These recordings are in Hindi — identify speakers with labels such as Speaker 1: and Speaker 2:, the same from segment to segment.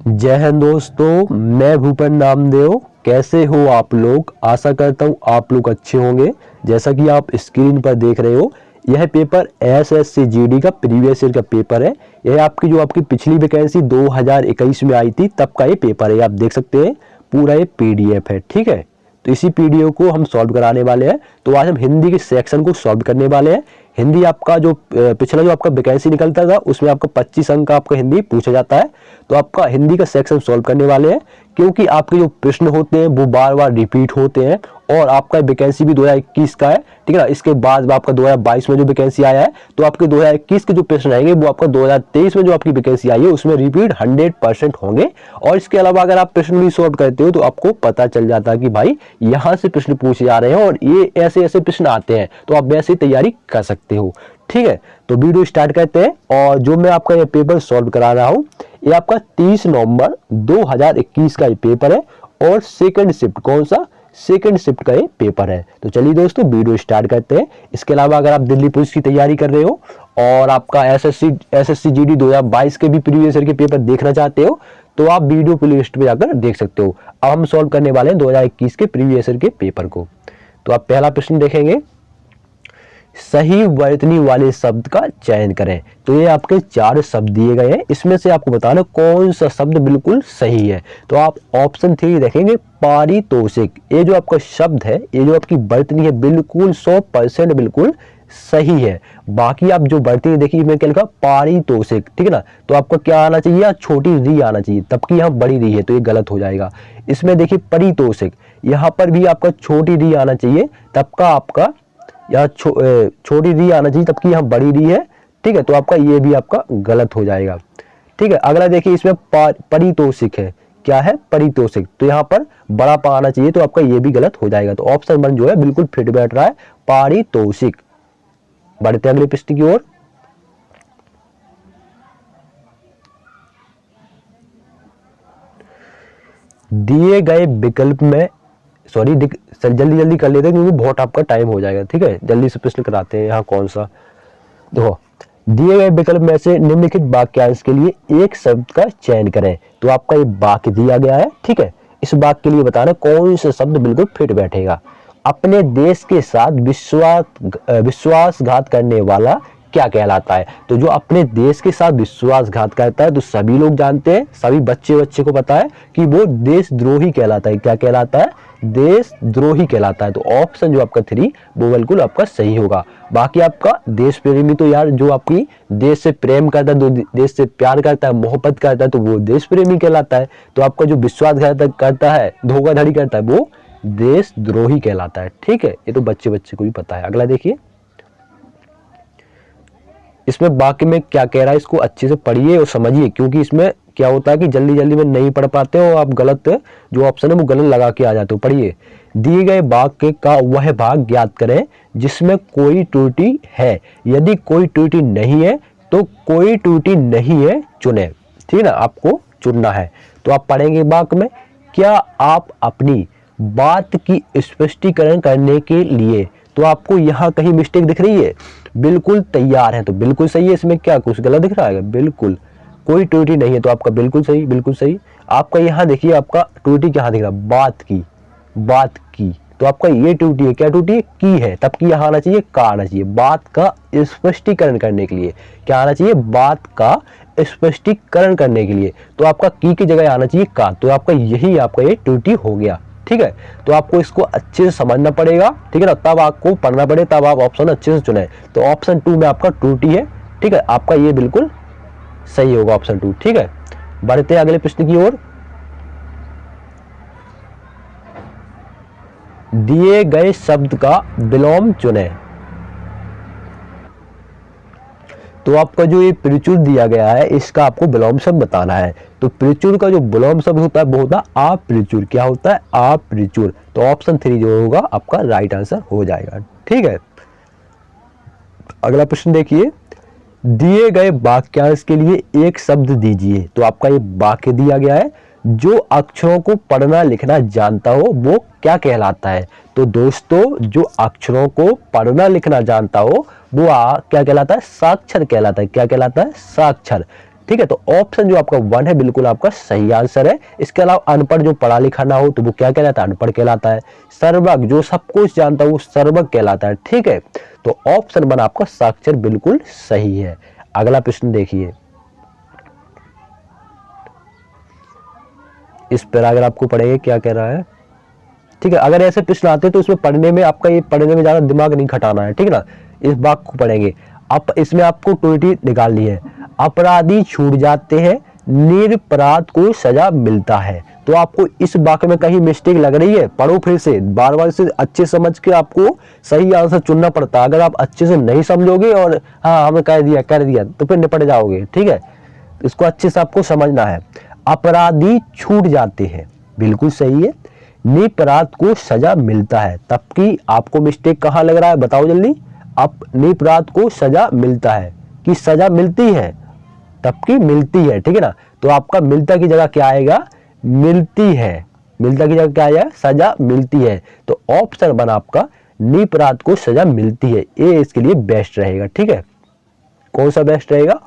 Speaker 1: जय हिंद दोस्तों, मैं भूपेन नामदेव। कैसे हो आप लोग? आशा करता हूँ आप लोग अच्छे होंगे। जैसा कि आप स्क्रीन पर देख रहे हो, यह पेपर एसएससी जीडी का प्रीवियस ईयर का पेपर है। यह आपकी पिछली वैकेंसी 2021 में आई थी, तब का ये पेपर है। आप देख सकते हैं, पूरा ये पीडीएफ है। ठीक है, तो इसी पीडीएफ को हम सॉल्व कराने वाले हैं। तो आज हम हिंदी के सेक्शन को सॉल्व करने वाले हैं। हिंदी आपका जो पिछला जो आपका वैकेंसी निकलता था, उसमें आपका 25 अंक का आपका हिंदी पूछा जाता है। तो आपका हिंदी का सेक्शन सॉल्व करने वाले हैं, क्योंकि आपके जो प्रश्न होते हैं वो बार बार रिपीट होते हैं। और आपका वैकेंसी भी 2021 का है, ठीक है ना। इसके बाद आपका 2022 में जो वैकेंसी आया है, तो आपके 2021 के जो प्रश्न आएंगे वो आपका 2023 में जो आपकी वैकेंसी आई है उसमें रिपीट 100% होंगे। और इसके अलावा अगर आप प्रश्न भी सॉल्व करते हो तो आपको पता चल जाता है कि भाई यहाँ से प्रश्न पूछे जा रहे हैं और ये ऐसे ऐसे प्रश्न आते हैं, तो आप वैसे तैयारी कर सकते हो। ठीक है, तो वीडियो स्टार्ट करते हैं। और जो मैं आपका ये पेपर सॉल्व करा रहा हूँ, ये आपका 30 नवंबर 2021 का ये पेपर है। और सेकंड शिफ्ट, कौन सा? सेकंड शिफ्ट का ये पेपर है। तो चलिए दोस्तों, वीडियो स्टार्ट करते हैं। इसके अलावा अगर आप दिल्ली पुलिस की तैयारी कर रहे हो और आपका एसएससी जीडी 2022 के भी प्रीवियस ईयर के पेपर देखना चाहते हो, तो आप वीडियो प्लेलिस्ट पे जाकर देख सकते हो। अब हम सॉल्व करने वाले हैं 2021 के प्रीवियस ईयर के पेपर को। तो आप पहला प्रश्न देखेंगे, सही वर्तनी वाले शब्द का चयन करें। तो ये आपके 4 शब्द दिए गए हैं, इसमें से आपको बताना कौन सा शब्द बिल्कुल सही है। तो आप ऑप्शन 3 देखेंगे, पारितोषिक। ये जो आपका शब्द है, ये जो आपकी वर्तनी है, बिल्कुल 100% बिल्कुल सही है। बाकी आप जो वर्तनी देखिए, इसमें क्या लिखा? पारितोषिक, ठीक है ना। तो आपका क्या आना चाहिए? छोटी री आना चाहिए, तब की यहाँ बड़ी री है, तो ये गलत हो जाएगा। इसमें देखिए परितोषिक, यहाँ पर भी आपका छोटी री आना चाहिए, तब का आपका या छोटी री आना चाहिए, तब की यहाँ बड़ी री है। ठीक है, तो आपका ये भी आपका गलत हो जाएगा। ठीक है, अगला देखिए, इसमें परितोषिक है। क्या है? परितोषिक, तो यहाँ पर बड़ा पा आना चाहिए, तो आपका ये भी गलत हो जाएगा। तो ऑप्शन 1 जो है बिल्कुल फिट बैठ रहा है, पारितोषिक। बढ़ते अगले प्रश्न की ओर। दिए गए विकल्प में, सॉरी जल्दी जल्दी कर लेते हैं क्योंकि बहुत आपका टाइम हो जाएगा। ठीक है, जल्दी से प्रश्न कराते हैं। यहाँ कौन सा? देखो, दिए गए विकल्प में से निम्नलिखित वाक्यांश के लिए एक शब्द का चयन करें। तो आपका ये वाक्य दिया गया है, ठीक है। इस वाक्य के लिए बताना कौन सा शब्द बिल्कुल फिट बैठेगा। अपने देश के साथ विश्वासघात करने वाला क्या कहलाता है? तो जो अपने देश के साथ विश्वासघात करता है, तो सभी लोग जानते हैं, सभी बच्चे को पता है कि वो देशद्रोही कहलाता है। क्या कहलाता है? देशद्रोही कहलाता है। तो ऑप्शन जो आपका 3 वो बिल्कुल आपका सही होगा। बाकी आपका देश प्रेमी, तो यार जो आपकी देश से प्रेम करता है, जो देश से प्यार करता है, मोहब्बत करता है, तो वो देश प्रेमी कहलाता है। तो आपका जो विश्वासघात करता है, धोखाधड़ी करता है, वो देशद्रोही कहलाता है। ठीक है, ये तो बच्चे को भी पता है। अगला देखिए, इसमें वाक्य में क्या कह रहा है, इसको अच्छे से पढ़िए और समझिए, क्योंकि इसमें क्या होता है कि जल्दी जल्दी में नहीं पढ़ पाते हो आप, गलत जो ऑप्शन है वो गलत लगा के आ जाते हो। पढ़िए, दिए गए वाक्य का वह भाग ज्ञात करें जिसमें कोई त्रुटि है। यदि कोई त्रुटि नहीं है तो कोई त्रुटि नहीं है चुने। ठीक है ना, आपको चुनना है। तो आप पढ़ेंगे वाक्य में, क्या आप अपनी बात की स्पष्टीकरण करने के लिए, तो आपको यहाँ कहीं मिस्टेक दिख रही है, बिल्कुल तैयार है, तो बिल्कुल सही है। इसमें क्या कुछ गलत दिख रहा है? बिल्कुल कोई त्रुटि नहीं है, तो आपका बिल्कुल सही, बिल्कुल सही। आपका यहाँ देखिए, आपका त्रुटि क्या दिख रहा है? बात की, तो आपका ये त्रुटि है। क्या त्रुटि है? की है, तब की यहाँ आना चाहिए, का आना चाहिए। बात का स्पष्टीकरण करने के लिए क्या आना चाहिए? बात का स्पष्टीकरण करने के लिए। तो आपका की जगह आना चाहिए का, तो आपका यही आपका ये त्रुटि हो गया। ठीक है, तो आपको इसको अच्छे से समझना पड़ेगा, ठीक है ना, तब आपको पढ़ना पड़े, तब आप ऑप्शन अच्छे से चुने। तो ऑप्शन 2 में आपका त्रुटि है। ठीक है, आपका ये बिल्कुल सही होगा, ऑप्शन 2। ठीक है, बढ़ते हैं अगले प्रश्न की ओर। दिए गए शब्द का विलोम चुने। तो आपका जो ये प्रचुर दिया गया है, इसका आपको विलोम शब्द बताना है। तो प्रचुर का जो विलोम शब्द होता है वो होता है अप्रचुर। क्या होता है? अप्रचुर। तो ऑप्शन 3 जो होगा आपका राइट आंसर हो जाएगा। ठीक है, अगला प्रश्न देखिए, दिए गए वाक्यांश के लिए एक शब्द दीजिए। तो आपका ये वाक्य दिया गया है, जो अक्षरों को पढ़ना लिखना जानता हो वो क्या कहलाता है? तो दोस्तों, जो अक्षरों को पढ़ना लिखना जानता हो वो क्या कहलाता है? साक्षर कहलाता है। क्या कहलाता है? साक्षर। ठीक है, तो ऑप्शन जो आपका 1 है बिल्कुल आपका सही आंसर है। इसके अलावा अनपढ़ जो पढ़ा लिखा ना हो तो वो क्या कहलाता है, अनपढ़ कहलाता है। सर्वज्ञ जो सब कुछ जानता है वो सर्वज्ञ कहलाता है। ठीक है, तो ऑप्शन 1 आपका साक्षर बिल्कुल सही है। अगला प्रश्न देखिए, इस पैराग्राफ को पढ़ेंगे क्या कह रहा है। ठीक है, अगर ऐसे प्रश्न आते हैं तो इसमें पढ़ने में आपका ये पढ़ने में ज्यादा दिमाग नहीं खटाना है। ठीक है ना, इस बात को पढ़ेंगे। अब इसमें आपको त्रुटि निकालनी है। अपराधी छूट जाते हैं, निरपराध को सजा मिलता है। तो आपको इस वाक्य में कहीं मिस्टेक लग रही है, पढ़ो फिर से, बार बार से अच्छे समझ के आपको सही आंसर चुनना पड़ता है। अगर आप अच्छे से नहीं समझोगे और हाँ हमें कर दिया तो फिर निपट जाओगे। ठीक है, इसको अच्छे से आपको समझना है। अपराधी छूट जाते हैं, बिल्कुल सही है। निरपराध को सजा मिलता है, तब की आपको मिस्टेक कहाँ लग रहा है बताओ जल्दी। अब निरपराध को सजा मिलता है कि सजा मिलती है, तब की मिलती है। ठीक है ना, तो आपका मिलता की जगह क्या आएगा, मिलती है। मिलता की जगह क्या आएगा, सजा मिलती है। तो ऑप्शन 1 आपका निरपराध को सजा मिलती है, ये इसके लिए बेस्ट रहेगा। ठीक है, कौन सा बेस्ट रहेगा,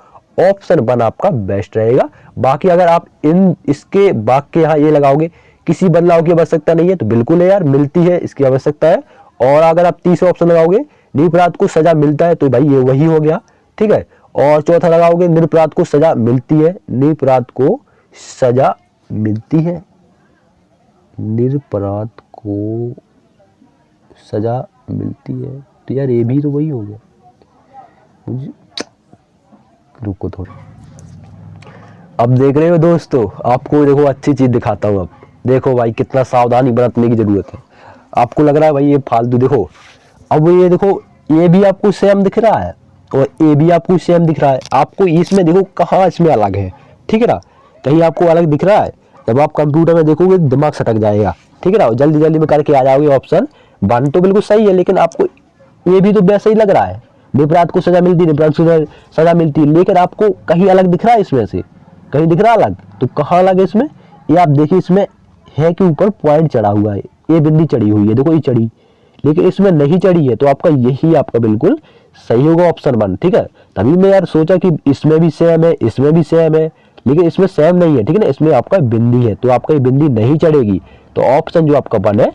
Speaker 1: ऑप्शन 1 आपका बेस्ट रहेगा। बाकी अगर आप इसके वाक्य यहाँ ये लगाओगे किसी बदलाव की आवश्यकता नहीं है तो बिल्कुल है यार, मिलती है इसकी आवश्यकता है। और अगर आप तीसरा ऑप्शन लगाओगे निरपराध को सजा मिलता है तो भाई ये वही हो गया। ठीक है, और चौथा लगाओगे निरपराध को सजा मिलती है, निरपराध को सजा मिलती है, निरपराध को सजा मिलती है, तो यार ये भी तो वही हो गया। मुझे रुको थोड़ा, अब देख रहे हो दोस्तों, आपको देखो अच्छी चीज दिखाता हूँ। अब देखो भाई कितना सावधानी बरतने की जरूरत है। आपको लग रहा है भाई ये फालतू, देखो अब ये देखो, ये भी आपको सेम दिख रहा है और ये भी आपको सेम दिख रहा है। आपको इसमें देखो कहाँ इसमें अलग है। ठीक है ना, कहीं आपको अलग दिख रहा है, जब आप कंप्यूटर में देखोगे दिमाग सटक जाएगा। ठीक है ना, जल्दी जल्दी में करके आ जाओगे। ऑप्शन 1 तो बिल्कुल सही है, लेकिन आपको ये भी तो वैसा ही लग रहा है, निरपराध को सजा मिलती है, निरपराध को सजा मिलती है, लेकिन आपको कहीं अलग दिख रहा है, इसमें से कहीं दिख रहा है अलग। तो कहाँ अलग है इसमें, ये आप देखिए, इसमें है कि ऊपर पॉइंट चढ़ा हुआ है, ये बिंदी चढ़ी हुई है, देखो ये चढ़ी, लेकिन इसमें नहीं चढ़ी है। तो आपका यही आपका बिल्कुल सही होगा, ऑप्शन 1। ठीक है, तभी मैं यार सोचा कि इसमें भी सेम है, इसमें भी सेम है, लेकिन इसमें सेम नहीं है। ठीक है ना, इसमें आपका बिंदी है, तो आपका ये बिंदी नहीं चढ़ेगी। तो ऑप्शन जो आपका 1 है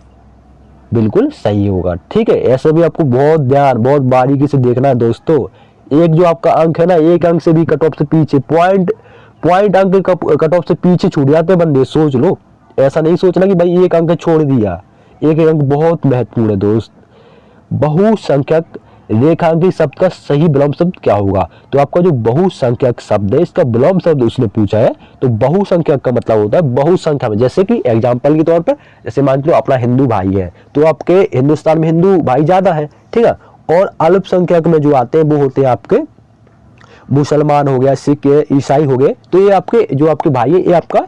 Speaker 1: बिल्कुल सही होगा। ठीक है, ऐसे भी आपको बहुत ध्यान, बहुत बारीकी से देखना है दोस्तों। एक जो आपका अंक है ना, एक अंक से भी कट ऑफ से पीछे, पॉइंट अंक कट ऑफ से पीछे छूट जाते बंदे, सोच लो। ऐसा नहीं सोचना कि भाई एक अंक छोड़ दिया, एक अंक बहुत महत्वपूर्ण है दोस्त। बहुसंख्यक रेखांकित शब्द का सही विलोम शब्द क्या होगा। तो आपका जो बहुसंख्यक शब्द है, इसका विलोम शब्द उसने पूछा है। तो बहुसंख्यक का मतलब होता है बहुसंख्या में, जैसे कि एग्जाम्पल के तौर पर, जैसे मान लो अपना हिंदू भाई है, तो आपके हिंदुस्तान में हिंदू भाई ज्यादा है। ठीक है, और अल्पसंख्यक में जो आते हैं वो होते हैं आपके मुसलमान हो गया, सिख, ईसाई हो गए। तो ये आपके जो आपके भाई है, ये आपका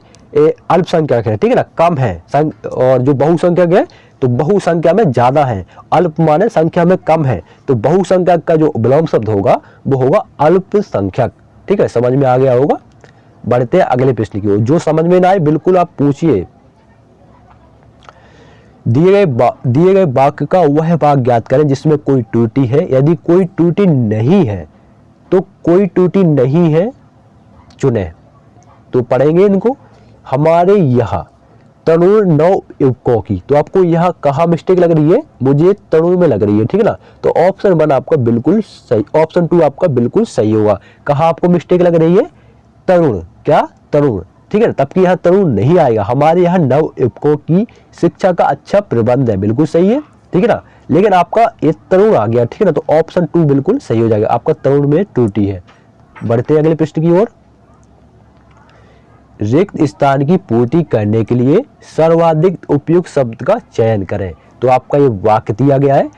Speaker 1: अल्पसंख्यक है। ठीक है ना, कम है। और जो बहुसंख्यक है तो बहुसंख्या में ज्यादा है, अल्प माने संख्या में कम है। तो बहुसंख्यक का जो विलोम शब्द होगा वो होगा अल्पसंख्यक। ठीक है, समझ में आ गया होगा। बढ़ते हैं अगले प्रश्न की ओर। जो समझ में ना आए बिल्कुल आप पूछिए। दिए गए वाक्य का वह भाग ज्ञात करें जिसमें कोई त्रुटि है। यदि कोई त्रुटि नहीं है तो कोई त्रुटि नहीं है चुने। तो पढ़ेंगे इनको। हमारे यहाँ तरुण नवयुवकों की, तो आपको यहाँ कहाँ मिस्टेक लग रही है, मुझे तरुण में लग रही है। ठीक है ना, तो ऑप्शन 1 आपका बिल्कुल सही, ऑप्शन 2 आपका बिल्कुल सही होगा। कहाँ आपको मिस्टेक लग रही है, तरुण, क्या तरुण। ठीक है, तब कि यहाँ तरुण नहीं आएगा। हमारे यहाँ नवयुवकों की शिक्षा का अच्छा प्रबंध है, बिल्कुल सही है। ठीक है ना, लेकिन आपका ये तरुण आ गया। ठीक है ना, तो ऑप्शन 2 बिल्कुल सही हो जाएगा, आपका तरुण में त्रुटि है। बढ़ते अगले प्रश्न की ओर। रिक्त स्थान की पूर्ति करने के लिए सर्वाधिक उपयुक्त शब्द का चयन करें। तो आपका ये वाक्य दिया गया है।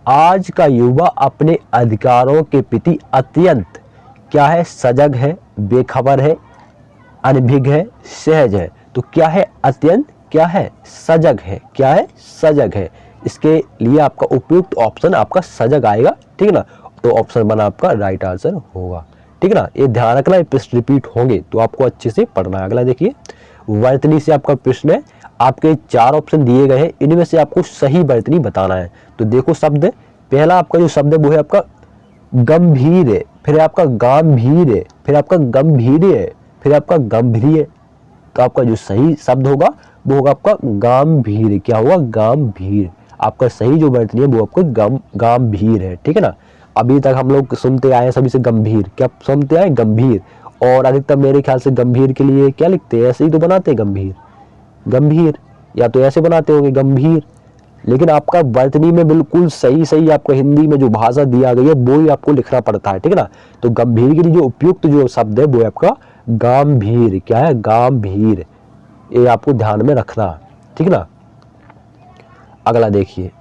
Speaker 1: आज का युवा अपने अधिकारों के प्रति अत्यंत क्या है, सजग है, बेखबर है, अनभिज्ञ है, सहज है। तो क्या है, अत्यंत, क्या है, सजग है, क्या है, सजग है। इसके लिए आपका उपयुक्त ऑप्शन आपका सजग आएगा। ठीक है ना, तो ऑप्शन 1 आपका राइट आंसर होगा। ठीक है ना, ये ध्यान रखना, ये प्रश्न रिपीट होंगे तो आपको अच्छे से पढ़ना है। अगला देखिए, वर्तनी से आपका प्रश्न है। आपके 4 ऑप्शन दिए गए हैं, इनमें से आपको सही वर्तनी बताना है। तो देखो शब्द, पहला आपका जो शब्द है वो है आपका गंभीर है, फिर आपका गांभीर है, फिर आपका गंभीर है, फिर आपका गंभीर, तो आपका जो सही शब्द होगा वो होगा आपका गंभीर। क्या होगा? गंभीर। आपका सही जो वर्तनी है वो आपका गंभीर है, ठीक है ना। अभी तक हम लोग सुनते आए हैं सभी से गंभीर, क्या सुनते आए? गंभीर। और अधिकतर मेरे ख्याल से गंभीर के लिए क्या लिखते हैं? ऐसे ही तो बनाते हैं गंभीर, गंभीर, या तो ऐसे बनाते होंगे गंभीर। लेकिन आपका वर्तनी में बिल्कुल सही सही आपको हिंदी में जो भाषा दिया गई है वो ही आपको लिखना पड़ता है, ठीक है ना। तो गंभीर के लिए जो उपयुक्त जो शब्द है वो है आपका गंभीर। क्या है? गंभीर। ये आपको ध्यान में रखना, ठीक है ना। अगला देखिए,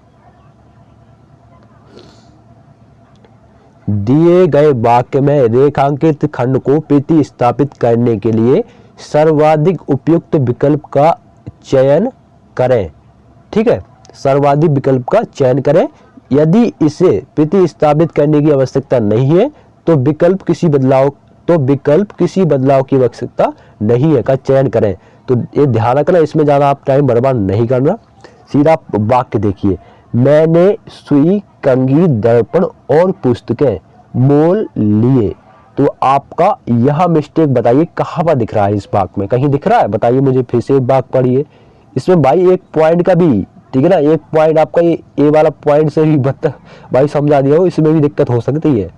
Speaker 1: दिए गए वाक्य में रेखांकित खंड को प्रतिस्थापित करने के लिए सर्वाधिक उपयुक्त विकल्प का चयन करें, ठीक है। सर्वाधिक विकल्प का चयन करें। यदि इसे प्रतिस्थापित करने की आवश्यकता नहीं है तो विकल्प किसी बदलाव की आवश्यकता नहीं है का चयन करें। तो ये ध्यान रखना, इसमें ज़्यादा आप टाइम बर्बाद नहीं करना। सीधा वाक्य देखिए, मैंने सुई, कंघी, दर्पण और पुस्तकें मोल लिए। तो आपका यह मिस्टेक बताइए कहाँ पर दिख रहा है? इस वाक्य में कहीं दिख रहा है? बताइए मुझे, फिर से एक वाक्य पढ़िए। इसमें भाई एक पॉइंट का भी, ठीक है ना, एक पॉइंट आपका ये वाला पॉइंट से ही भाई समझा दिया हो, इसमें भी दिक्कत हो सकती है।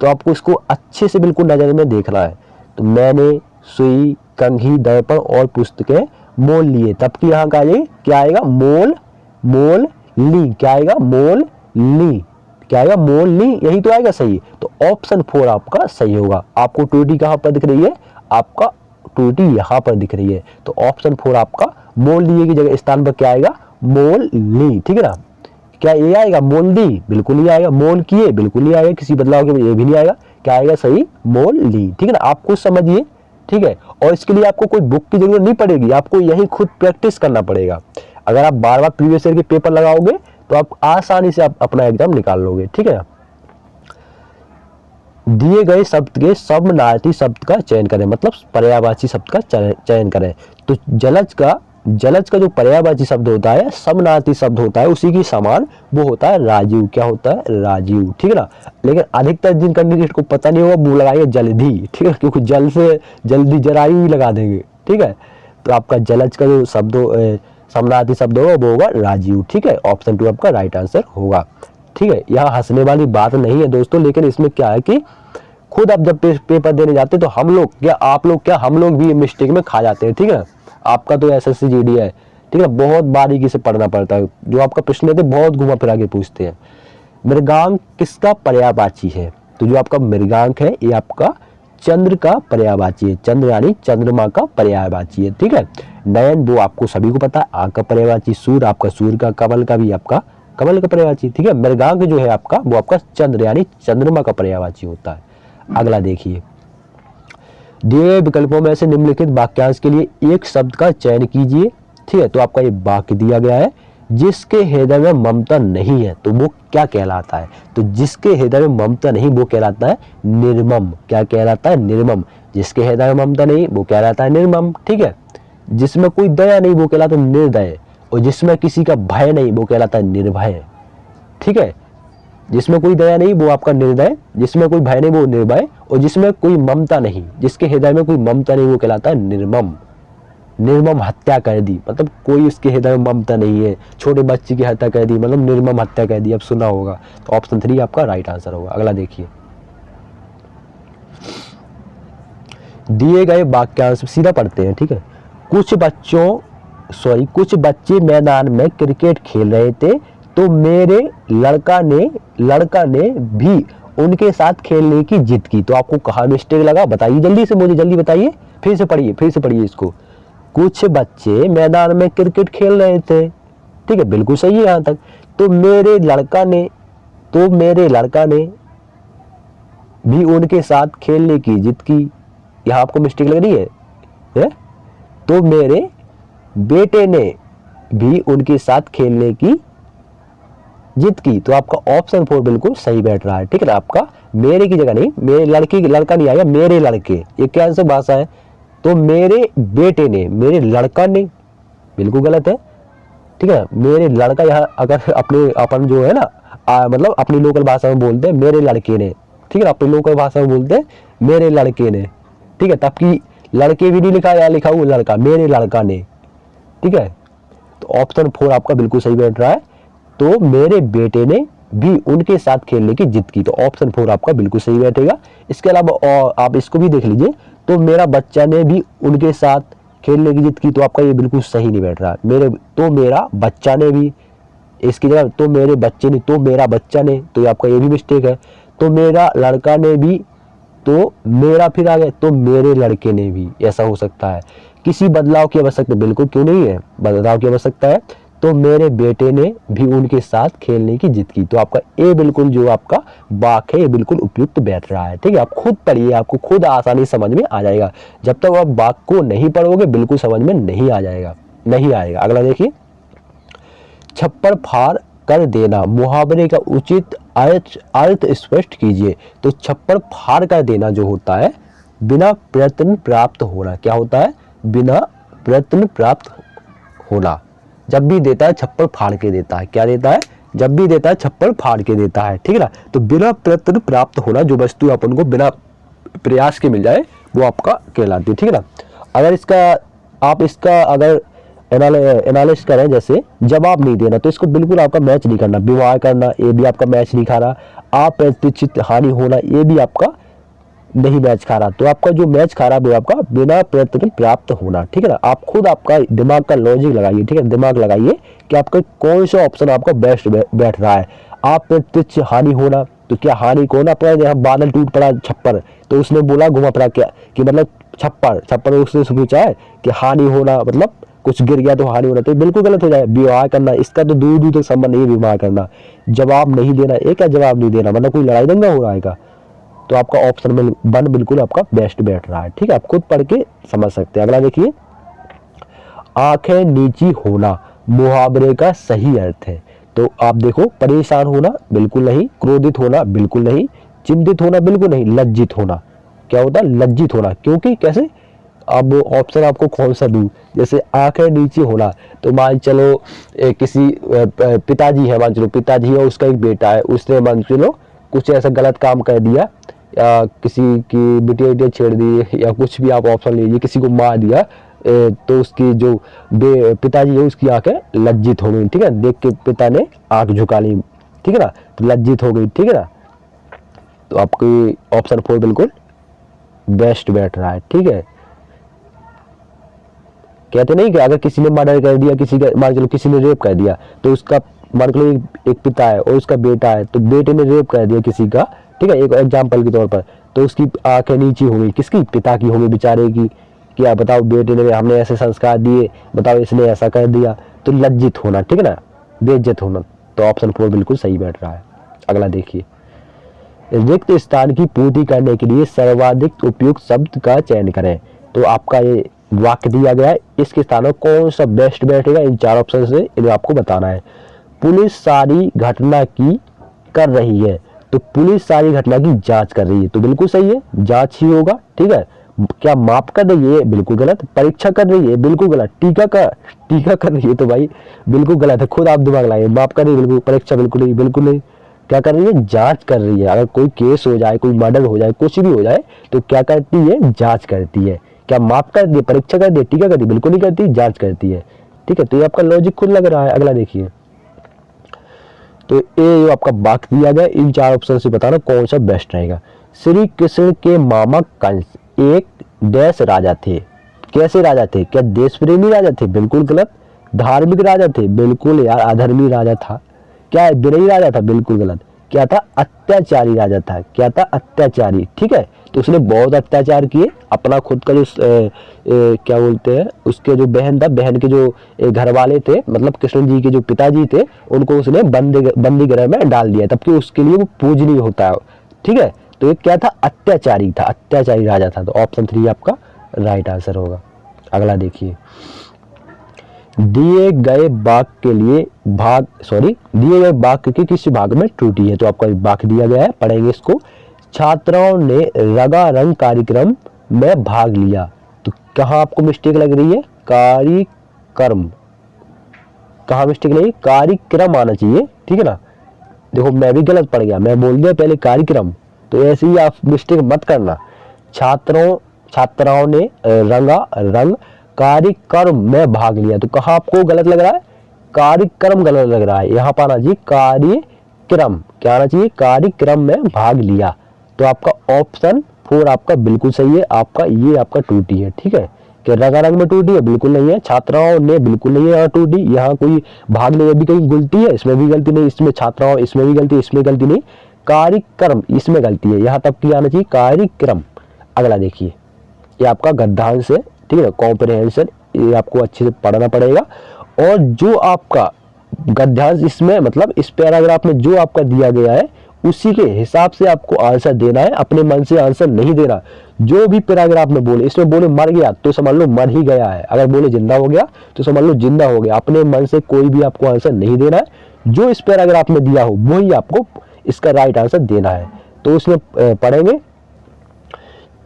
Speaker 1: तो आपको इसको अच्छे से बिल्कुल नजर में देखना है। तो मैंने सुई, कंघी, दर्पण और पुस्तकें मोल लिए, तब की यहाँ का ये क्या आएगा? मोल, मोल ली। क्या आएगा? मोल ली। क्या आएगा? मोल ली। यही तो आएगा सही। तो ऑप्शन 4 आपका सही होगा। आपको त्रुटि कहाँ पर दिख रही है? आपका त्रुटि यहाँ पर दिख रही है। तो ऑप्शन 4 आपका मोल लिए की जगह स्थान पर क्या आएगा? मोल ली, ठीक है ना। क्या ये आएगा? मोल दी? बिल्कुल नहीं आएगा। मोल किए? बिल्कुल नहीं आएगा। किसी बदलाव के ये भी नहीं आएगा। क्या आएगा सही? मोल ली, ठीक है ना। आप खुद समझिए, ठीक है। और इसके लिए आपको कोई बुक की जरूरत नहीं पड़ेगी, आपको यही खुद प्रैक्टिस करना पड़ेगा। अगर आप बार बार प्रीवियस ईयर के पेपर लगाओगे तो आप आसानी से आप अपना एग्जाम निकाल लोगे, ठीक है। दिए गए शब्द के समानार्थी शब्द का चयन करें, मतलब पर्यायवाची शब्द का चयन करें। तो जलज का जो पर्यायवाची शब्द होता है, समानार्थी शब्द होता है, उसी की समान वो होता है राजीव। क्या होता है? राजीव, ठीक है ना। लेकिन अधिकतर जिन कैंडिडेट को पता नहीं होगा वो लगाएंगे जल्दी, ठीक है, क्योंकि जल से जल्दी जरायु ही लगा देंगे, ठीक है। तो आपका जलज का जो शब्द समानार्थी शब्द होगा वो होगा राजीव, ठीक है। ऑप्शन 2 आपका राइट आंसर होगा, ठीक है। यहाँ हंसने वाली बात नहीं है दोस्तों, लेकिन इसमें क्या है कि खुद आप जब पेपर देने जाते हैं तो हम लोग क्या, आप लोग क्या, हम लोग भी मिस्टेक में खा जाते हैं, ठीक है। आपका तो एसएससी जीडी है, ठीक है, बहुत बारीकी से पढ़ना पड़ता है। जो आपका प्रश्न लेते बहुत घुमा फिरा के पूछते हैं। मृगांक किसका पर्यायवाची है? तो जो आपका मृगांक है ये आपका चंद्र का पर्यायवाची है। चंद्र यानी चंद्रमा का पर्यायवाची है, ठीक है। नयन वो आपको सभी को पता है, आंख का पर्यायवाची। सूर्य आपका सूर्य का, कमल का भी आपका कमल का पर्यायवाची, ठीक है। मृगांक जो है आपका वो आपका चंद्र यानी चंद्रमा का पर्यायवाची होता है। अगला देखिए, दिए विकल्पों में से निम्नलिखित वाक्यांश के लिए एक शब्द का चयन कीजिए, ठीक है। तो आपका ये वाक्य दिया गया है, जिसके हृदय में ममता नहीं है तो वो क्या कहलाता है? तो जिसके हृदय में ममता नहीं वो कहलाता है निर्मम। क्या कहलाता है? निर्मम। जिसके हृदय में ममता नहीं वो कहलाता है निर्मम, ठीक है। जिसमें कोई दया नहीं वो कहलाता है निर्दय, और जिसमें किसी का भय नहीं वो कहलाता है निर्भय, ठीक है। जिसमें कोई दया नहीं वो आपका निर्दय, जिसमें कोई भय नहीं वो निर्भय, और जिसमें कोई ममता नहीं, जिसके हृदय में कोई ममता नहीं वो कहलाता है निर्मम। निर्मम हत्या कर दी, मतलब कोई उसके हृदय में ममता नहीं है, छोटे बच्चे की हत्या कर दी, मतलब निर्मम हत्या कर दी। अब सुना होगा, तो ऑप्शन 3 आपका राइट आंसर होगा। अगला देखिए, दिए गए वाक्यांश सीधा पढ़ते हैं, ठीक है। कुछ बच्चे मैदान में क्रिकेट खेल रहे थे तो मेरे लड़का ने भी उनके साथ खेलने की जिद की। तो आपको कहाँ मिस्टेक लगा बताइए, जल्दी से मुझे जल्दी बताइए, फिर से पढ़िए इसको। कुछ बच्चे मैदान में क्रिकेट खेल रहे थे, ठीक है, बिल्कुल सही है यहाँ तक। तो मेरे लड़का ने भी उनके साथ खेलने की जिद की, यहाँ आपको मिस्टेक लग रही है? तो मेरे बेटे ने भी उनके साथ खेलने की जिद की। तो आपका ऑप्शन 4 बिल्कुल सही बैठ रहा है, ठीक है ना। आपका मेरे की जगह नहीं, मेरे लड़का नहीं आएगा, मेरे लड़के, ये क्या से भाषा है। तो मेरे बेटे ने, मेरे लड़का ने, बिल्कुल गलत है, ठीक है। मेरे लड़का, यहाँ अगर अपन जो है ना मतलब अपनी लोकल भाषा में बोलते हैं मेरे लड़के ने, ठीक है, अपनी लोकल भाषा में बोलते हैं मेरे लड़के ने, ठीक है। तब की लड़के भी नहीं लिखा, यहाँ लिखा हुआ लड़का, मेरे लड़का ने, ठीक है। तो ऑप्शन 4 आपका बिल्कुल सही बैठ रहा है। तो मेरे बेटे ने भी उनके साथ खेलने की जिद की, तो ऑप्शन 4 आपका बिल्कुल सही बैठेगा। इसके अलावा और आप इसको भी देख लीजिए, तो मेरा बच्चा ने भी उनके साथ खेलने की जिद की, तो आपका ये बिल्कुल सही नहीं बैठ रहा। मेरा बच्चा ने भी, इसकी जगह तो मेरे बच्चे ने, तो मेरा बच्चा ने, तो आपका ये भी मिस्टेक है। तो मेरा लड़का ने भी, तो मेरा फिर आ गया, तो मेरे लड़के ने भी, ऐसा हो सकता है। किसी बदलाव की आवश्यकता बिल्कुल क्यों नहीं है, बदलाव की आवश्यकता है। तो मेरे बेटे ने भी उनके साथ खेलने की जिद की, तो आपका ए बिल्कुल जो आपका वाक्य है ये बिल्कुल उपयुक्त बैठ रहा है, ठीक है। आप खुद पढ़िए, आपको खुद आसानी समझ में आ जाएगा। जब तक आप वाक्य को नहीं पढ़ोगे बिल्कुल समझ में नहीं आ जाएगा, नहीं आएगा। अगला देखिए, छप्पर फाड़ कर देना, मुहावरे का उचित अर्थ स्पष्ट कीजिए। तो छप्पर फाड़ कर देना जो होता है, बिना प्रयत्न प्राप्त होना, क्या होता है, बिना प्रयत्न प्राप्त होना। जब भी देता है छप्पर फाड़ के देता है, क्या देता है, जब भी देता है छप्पर फाड़ के देता है, ठीक है ना। तो बिना प्रयत्न प्राप्त होना, जो वस्तु अपन को बिना प्रयास के मिल जाए वो आपका कहलाती है, ठीक है ना। अगर आप इसका अगर एनालिसिस करें, जैसे जवाब नहीं देना, तो इसको बिल्कुल आपका मैच नहीं करना। विवाह करना, ये भी आपका मैच नहीं खा रहा। अप्रत्याशित हानि होना, ये भी आपका नहीं मैच खा रहा। तो आपका जो मैच खा रहा है वो आपका बिना प्रयत्न प्राप्त होना, ठीक है ना। आप खुद आपका दिमाग का लॉजिक लगाइए, ठीक है, दिमाग लगाइए कि आपका कौन सा ऑप्शन आपका बेस्ट बैठ रहा है। अप्रत्याशित हानि होना, तो क्या हानि कौन, अपना यहाँ बादल टूट पड़ा छप्पर, तो उसने बोला घुमा फिरा क्या कि मतलब छप्पर उसने पूछा है कि हानि होना मतलब कुछ गिर गया तो हानि होना, तो बिल्कुल गलत हो जाए। विवाह करना, इसका तो दूर दूर तक संबंध नहीं है विवाह करना। जवाब नहीं देना, एक क्या जवाब नहीं देना, मतलब कोई लड़ाई दंगा हो रहा है का। तो आपका ऑप्शन में 1 बिल्कुल आपका बेस्ट बैठ रहा है, ठीक है। आप खुद पढ़ के समझ सकते हैं। अगला देखिए, आंखें नीची होना, मुहावरे का सही अर्थ है। तो आप देखो, परेशान होना बिल्कुल नहीं, क्रोधित होना बिल्कुल नहीं, चिंतित होना बिल्कुल नहीं, लज्जित होना। क्या होता है, लज्जित होना। क्योंकि कैसे, अब ऑप्शन आपको कौन सा दूं, जैसे आंखें नीचे होना, तो मान चलो किसी पिताजी है, मान चलो पिताजी है, उसका एक बेटा है, उसने मान चलो कुछ ऐसा गलत काम कर दिया, या किसी की बिटिया छेड़ दी, या कुछ भी आप ऑप्शन लीजिए, किसी को मार दिया, तो उसकी जो पिताजी है उसकी आंखें लज्जित हो गई, ठीक है। देख के पिता ने आंख झुका ली, ठीक है ना, तो लज्जित हो गई, ठीक है ना। तो आपकी ऑप्शन 4 बिल्कुल बेस्ट बैठ रहा है, ठीक है। कहते नहीं कि अगर किसी ने मर्डर कर दिया, किसी का मान चलो किसी ने रेप कर दिया, तो उसका मान लो एक पिता है और उसका बेटा है, तो बेटे ने रेप कर दिया किसी का, ठीक है, एक एग्जाम्पल के तौर पर, तो उसकी आंखें नीची हो गई, किसकी, पिता की हो गई बेचारे की। क्या बताओ, बेटे ने हमने ऐसे संस्कार दिए, बताओ इसने ऐसा कर दिया, तो लज्जित होना, ठीक है ना, बेइज्जत होना। तो ऑप्शन 4 बिल्कुल सही बैठ रहा है। अगला देखिए, रिक्त स्थान की पूर्ति करने के लिए सर्वाधिक उपयुक्त शब्द का चयन करें। तो आपका ये वाक्य दिया गया है, इसके स्थान में कौन सा बेस्ट बैठेगा, इन 4 ऑप्शन से इन्हें आपको बताना है। पुलिस सारी घटना की कर रही है, तो पुलिस सारी घटना की जांच कर रही है, तो बिल्कुल सही है, जांच ही होगा, ठीक है। क्या माप कर रही है, बिल्कुल गलत। परीक्षा कर रही है, बिल्कुल गलत। टीका कर रही है, तो भाई बिल्कुल गलत है, खुद आप दिमाग लाइए। माप कर रही है बिल्कुल, परीक्षा बिल्कुल नहीं, बिल्कुल नहीं। क्या कर रही है, जांच कर रही है। अगर कोई केस हो जाए, कोई मर्डर हो जाए, कुछ भी हो जाए, तो क्या करती है, जांच करती है। क्या माप कर दी, परीक्षा कर दी, टीका कर दी, बिल्कुल नहीं करती, जांच करती है, ठीक है। तो ये आपका लॉजिक खुद लग रहा है। अगला देखिए, तो ये आपका वाक्य दिया गया, इन 4 ऑप्शन से बताना कौन सा बेस्ट रहेगा। श्री कृष्ण के मामा कंस एक डैश राजा थे। कैसे राजा थे, क्या देश प्रेमी राजा थे, बिल्कुल गलत। धार्मिक राजा थे, बिल्कुल यार अधर्मी राजा था। क्या विनयी राजा था, बिल्कुल गलत। क्या था, अत्याचारी राजा था। क्या था, अत्याचारी, ठीक है। तो उसने बहुत अत्याचार किए, अपना खुद का जो क्या बोलते हैं, उसके जो बहन था, बहन के जो घर वाले थे, मतलब कृष्ण जी के जो पिताजी थे, उनको उसने बंदी गृह में डाल दिया, तबकि उसके लिए वो पूजनीय होता है, ठीक है। तो ये क्या था, अत्याचारी था, अत्याचारी राजा था। तो ऑप्शन 3 आपका राइट आंसर होगा। अगला देखिए, दिए गए वाक्य के किस भाग में त्रुटि है। तो आपका वाक्य दिया गया है, पढ़ेंगे इसको। छात्राओं ने रंगारंग कार्यक्रम में भाग लिया, तो कहाँ आपको मिस्टेक लग रही है, कार्यक्रम, कहाँ मिस्टेक लगी, कार्यक्रम आना चाहिए, ठीक है ना। देखो मैं भी गलत पढ़ गया, मैं बोल दिया पहले कार्यक्रम, तो ऐसे ही आप मिस्टेक मत करना। छात्राओं ने रंग कार्यक्रम में भाग लिया। तो कहाँ आपको गलत लग रहा है, कार्यक्रम गलत लग रहा है, यहाँ पर आना चाहिए कार्यक्रम, क्या आना चाहिए, कार्यक्रम में भाग लिया। तो आपका ऑप्शन 4 आपका बिल्कुल सही है, आपका ये आपका टूटी है, ठीक है। कि रंगारंग में टूटी है, बिल्कुल नहीं है। छात्राओं ने, बिल्कुल नहीं है, यहाँ टूटी, यहाँ कोई भाग लिया भी कहीं गलती है, इसमें भी गलती नहीं, इसमें छात्राओं, इसमें भी गलती, इसमें गलती नहीं, कार्यक्रम इसमें गलती है, यहाँ तक की आना चाहिए कार्यक्रम। अगला देखिए, ये आपका गद्यांश है, ठीक है, कॉम्प्रिहेंशन, ये आपको अच्छे से पढ़ना पड़ेगा। और जो आपका गद्यांश इसमें मतलब इस पैराग्राफ में जो आपका दिया गया है उसी के हिसाब से आपको आंसर देना है, अपने मन से आंसर नहीं देना। जो भी पैराग्राफ में बोले, इसमें बोले मर गया तो समझ लो मर ही गया है, अगर बोले जिंदा हो गया तो समझ लो जिंदा हो गया। अपने मन से कोई भी आपको आंसर नहीं देना है, जो इस पैराग्राफ में दिया हो वही आपको इसका राइट आंसर देना है। तो उसमें पढ़ेंगे।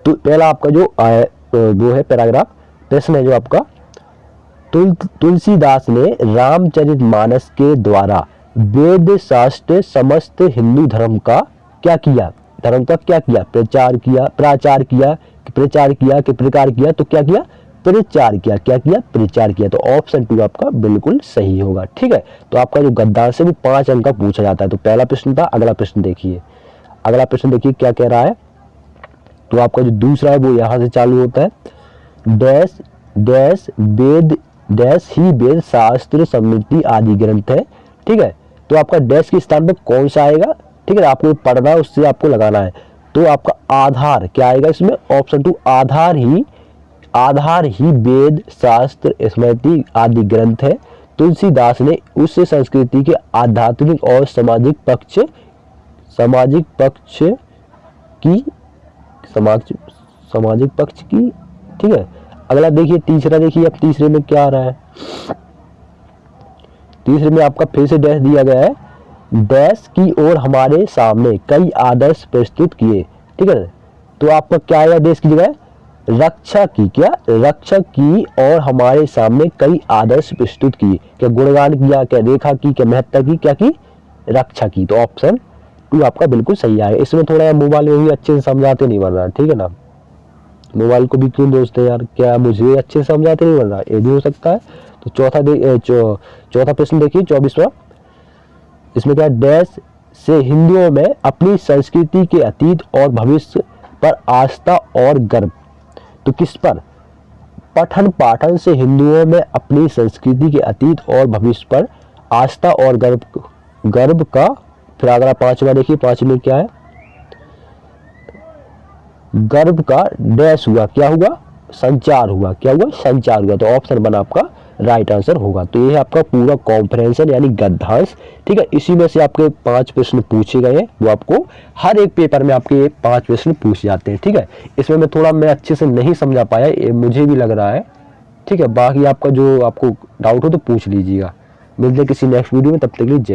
Speaker 1: तो पहला आपका जो वो है पैराग्राफ, प्रश्न है जो आपका, तुलसीदास ने रामचरितमानस के द्वारा वेद शास्त्र समस्त हिंदू धर्म का क्या किया, धर्म का क्या किया, प्रचार किया, प्रचार किया, प्रचार किया कि प्रकार किया, तो क्या किया, प्रचार किया, क्या किया, प्रचार किया। तो ऑप्शन 2 आपका बिल्कुल सही होगा, ठीक है। तो आपका जो गद्यांश है वो 5 अंक का पूछा जाता है। तो पहला प्रश्न था। अगला प्रश्न देखिए, अगला प्रश्न देखिए क्या कह रहा है। तो आपका जो दूसरा है वो यहाँ से चालू होता है, डैश डैश वेद डैश ही वेद शास्त्र समृद्धि आदि ग्रंथ है, ठीक है। तो आपका डैश के स्थान पर कौन सा आएगा, ठीक है, आपको पढ़ना है, उससे आपको लगाना है। तो आपका आधार क्या आएगा इसमें, ऑप्शन 2 आधार ही वेद शास्त्र स्मृति आदि ग्रंथ है। तुलसीदास ने उस संस्कृति के आध्यात्मिक और सामाजिक पक्ष की, ठीक है। अगला देखिए तीसरा, देखिए अब तीसरे में क्या आ रहा है। तीसरे में आपका फिर से डैश दिया गया है, डैश की ओर हमारे सामने कई आदर्श प्रस्तुत किए, ठीक है। तो आपका क्या आएगा डैश की जगह, रक्षा की, क्या, रक्षा की और हमारे सामने कई आदर्श प्रस्तुत किए, क्या गुणगान किया, क्या रेखा की, क्या महत्ता की, क्या की, रक्षा की। तो ऑप्शन 2 आपका बिल्कुल सही आएगा। इसमें थोड़ा मोबाइल में भी अच्छे से समझाते नहीं बन रहा, ठीक है ना, मोबाइल को भी क्यों दोस्त है यार, क्या मुझे अच्छे से समझाते नहीं बन रहा, ये भी हो सकता है। तो चौथा प्रश्न देखिए 24वां, इसमें क्या, डैश से हिंदुओं में अपनी संस्कृति के अतीत और भविष्य पर आस्था और गर्व। तो किस पर, पठन पाठन से हिंदुओं में अपनी संस्कृति के अतीत और भविष्य पर आस्था और गर्व का। फिर अगला 5वां देखिए, 5 में क्या है, गर्व का डैश हुआ, क्या हुआ, संचार हुआ, क्या हुआ, संचार हुआ। तो ऑप्शन 1 आपका राइट आंसर होगा। तो ये आपका पूरा कॉम्प्रिहेंशन यानी गद्यांश, ठीक है। इसी में से आपके 5 प्रश्न पूछे गए हैं, वो आपको हर एक पेपर में आपके 5 प्रश्न पूछे जाते हैं, ठीक है। इसमें मैं अच्छे से नहीं समझा पाया, ये मुझे भी लग रहा है, ठीक है। बाकी आपका जो आपको डाउट हो तो पूछ लीजिएगा। मिलते हैं किसी नेक्स्ट वीडियो में, तब तक के लिए जय।